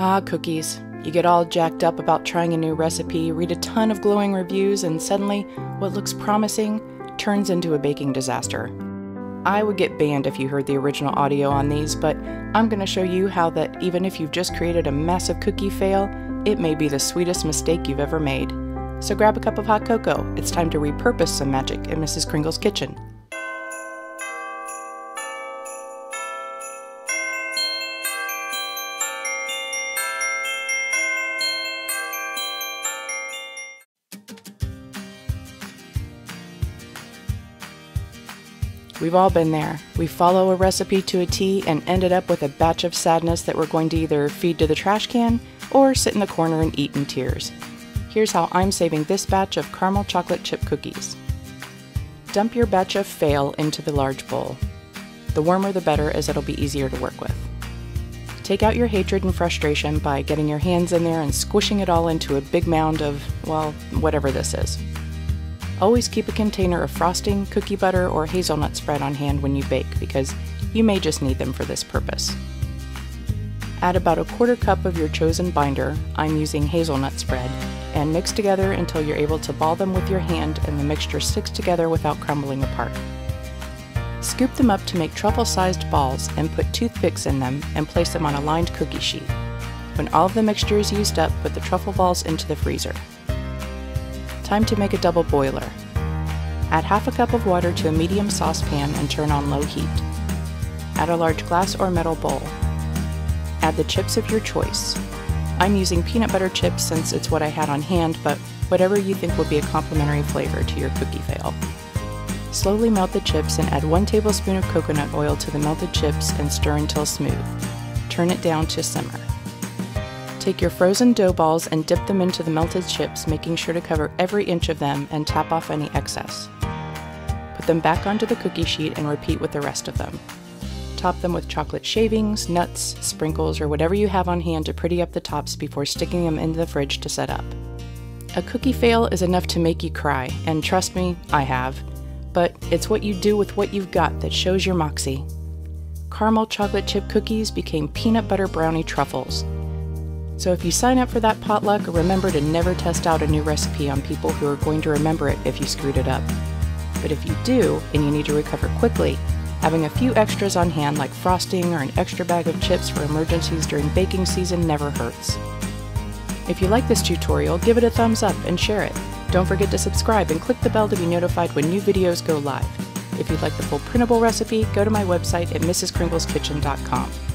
Ah, cookies. You get all jacked up about trying a new recipe, read a ton of glowing reviews, and suddenly, what looks promising turns into a baking disaster. I would get banned if you heard the original audio on these, but I'm going to show you how that even if you've just created a massive cookie fail, it may be the sweetest mistake you've ever made. So grab a cup of hot cocoa. It's time to repurpose some magic in Mrs. Kringle's kitchen. We've all been there. We follow a recipe to a T and ended up with a batch of sadness that we're going to either feed to the trash can or sit in the corner and eat in tears. Here's how I'm saving this batch of caramel chocolate chip cookies. Dump your batch of fail into the large bowl. The warmer the better, as it'll be easier to work with. Take out your hatred and frustration by getting your hands in there and squishing it all into a big mound of, well, whatever this is. Always keep a container of frosting, cookie butter, or hazelnut spread on hand when you bake, because you may just need them for this purpose. Add about a quarter cup of your chosen binder, I'm using hazelnut spread, and mix together until you're able to ball them with your hand and the mixture sticks together without crumbling apart. Scoop them up to make truffle-sized balls and put toothpicks in them and place them on a lined cookie sheet. When all of the mixture is used up, put the truffle balls into the freezer. Time to make a double boiler. Add half a cup of water to a medium saucepan and turn on low heat. Add a large glass or metal bowl. Add the chips of your choice. I'm using peanut butter chips since it's what I had on hand, but whatever you think would be a complementary flavor to your cookie fail. Slowly melt the chips and add 1 tablespoon of coconut oil to the melted chips and stir until smooth. Turn it down to simmer. Take your frozen dough balls and dip them into the melted chips, making sure to cover every inch of them and tap off any excess. Put them back onto the cookie sheet and repeat with the rest of them. Top them with chocolate shavings, nuts, sprinkles, or whatever you have on hand to pretty up the tops before sticking them into the fridge to set up. A cookie fail is enough to make you cry, and trust me, I have. But it's what you do with what you've got that shows your moxie. Caramel chocolate chip cookies became peanut butter brownie truffles. So if you sign up for that potluck, remember to never test out a new recipe on people who are going to remember it if you screwed it up. But if you do, and you need to recover quickly, having a few extras on hand like frosting or an extra bag of chips for emergencies during baking season never hurts. If you like this tutorial, give it a thumbs up and share it. Don't forget to subscribe and click the bell to be notified when new videos go live. If you'd like the full printable recipe, go to my website at mrskringleskitchen.com.